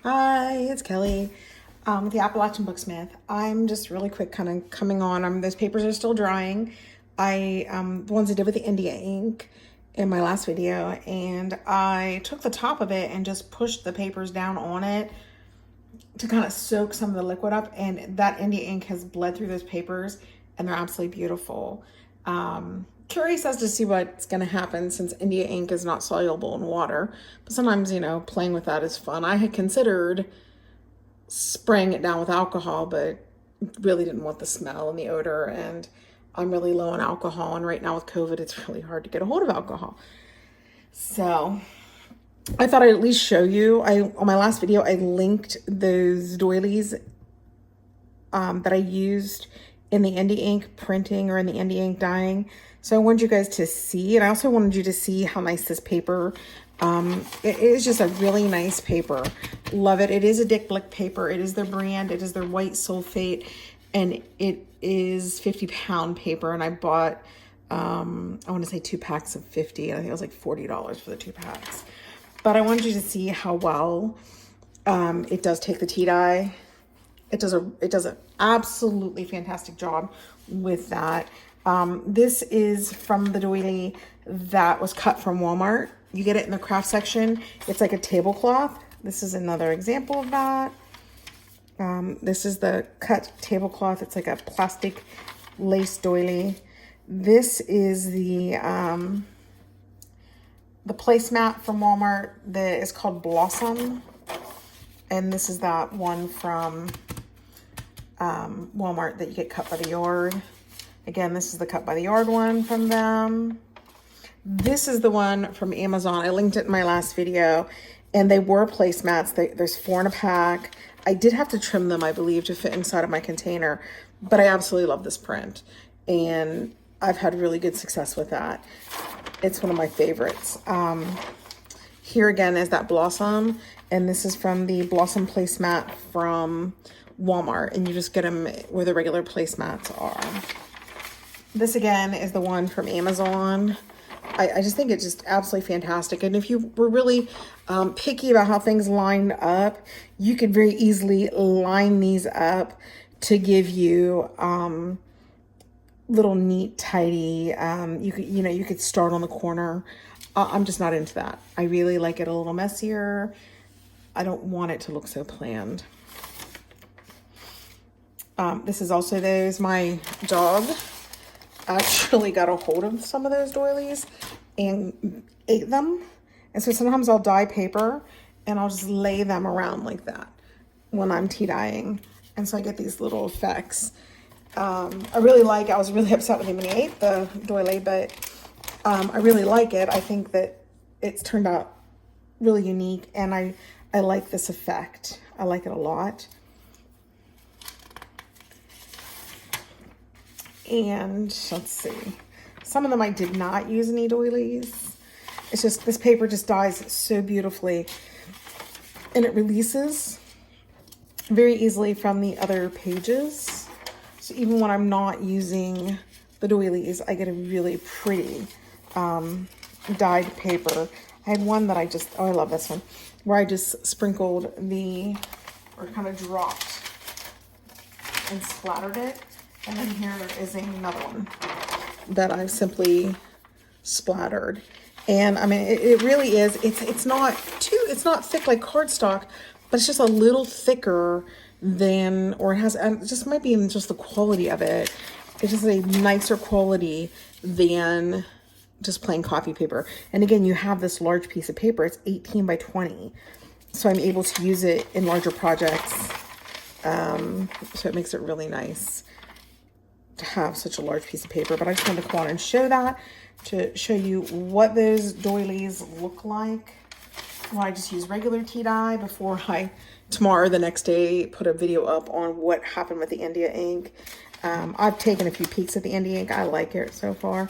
Hi, it's Kelly with the Appalachian Booksmith. I'm just really quick kind of coming on. Those papers are still drying. The ones I did with the India ink in my last video, and I took the top of it and just pushed the papers down on it to kind of soak some of the liquid up, and that India ink has bled through those papers, and they're absolutely beautiful. Curious as to see what's going to happen since India ink is not soluble in water, but sometimes, playing with that is fun. I had considered spraying it down with alcohol, but really didn't want the smell and the odor, and I'm really low on alcohol, and right now with COVID, it's really hard to get a hold of alcohol. So I thought I'd at least show you. On my last video, I linked those doilies that I used in the India ink printing or in the India ink dyeing. So I wanted you guys to see, and I also wanted you to see how nice this paper. It is just a really nice paper. Love it. It is a Dick Blick paper. It is their brand. It is their white sulfate, and it is 50-pound paper. And I bought, I want to say 2 packs of 50, and I think it was like $40 for the 2 packs. But I wanted you to see how well it does take the tea dye. It does an absolutely fantastic job with that. This is from the doily that was cut from Walmart. You get it in the craft section. It's like a tablecloth. This is another example of that. This is the cut tablecloth. It's like a plastic lace doily. This is the placemat from Walmart that is called Blossom. And this is that one from Walmart that you get cut by the yard. Again, this is the cut by the yard one from them. This is the one from Amazon. I linked it in my last video, and they were placemats. There's 4 in a pack. I did have to trim them, I believe, to fit inside of my container, but I absolutely love this print, and I've had really good success with that. It's one of my favorites. Here again is that Blossom, and this is from the Blossom placemat from Walmart, and you just get them where the regular placemats are. This again is the one from Amazon. I just think it's just absolutely fantastic. And if you were really picky about how things line up, you could very easily line these up to give you little neat, tidy. You could start on the corner. I'm just not into that. I really like it a little messier. I don't want it to look so planned. This is also those. My dog actually got a hold of some of those doilies and ate them. And so sometimes I'll dye paper and I'll just lay them around like that when I'm tea dyeing. And so I get these little effects. I was really upset with him when he ate the doily, but I really like it. I think that it's turned out really unique, and I like this effect. I like it a lot. And let's see, some of them I did not use any doilies. It's just, this paper just dyes so beautifully, and it releases very easily from the other pages. So even when I'm not using the doilies, I get a really pretty dyed paper. I had one that I love this one, where I just sprinkled or kind of dropped and splattered it. And then here is another one that I've simply splattered. And I mean, it really is, it's not thick like cardstock, but it's just a little thicker than, or it just might be in just the quality of it. It's just a nicer quality than just plain copy paper. And again, you have this large piece of paper. It's 18 by 20. So I'm able to use it in larger projects. So it makes it really nice to have such a large piece of paper. But I just wanted to come on and show that, to show you what those doilies look like. Well, I just use regular tea dye before tomorrow or the next day, put a video up on what happened with the India ink. I've taken a few peeks at the India ink. I like it so far.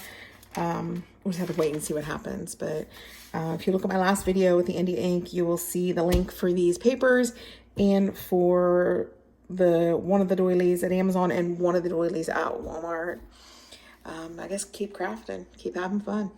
We'll just have to wait and see what happens. But if you look at my last video with the India ink, you will see the link for these papers and for one of the doilies at Amazon and one of the doilies at Walmart. I guess keep crafting, keep having fun.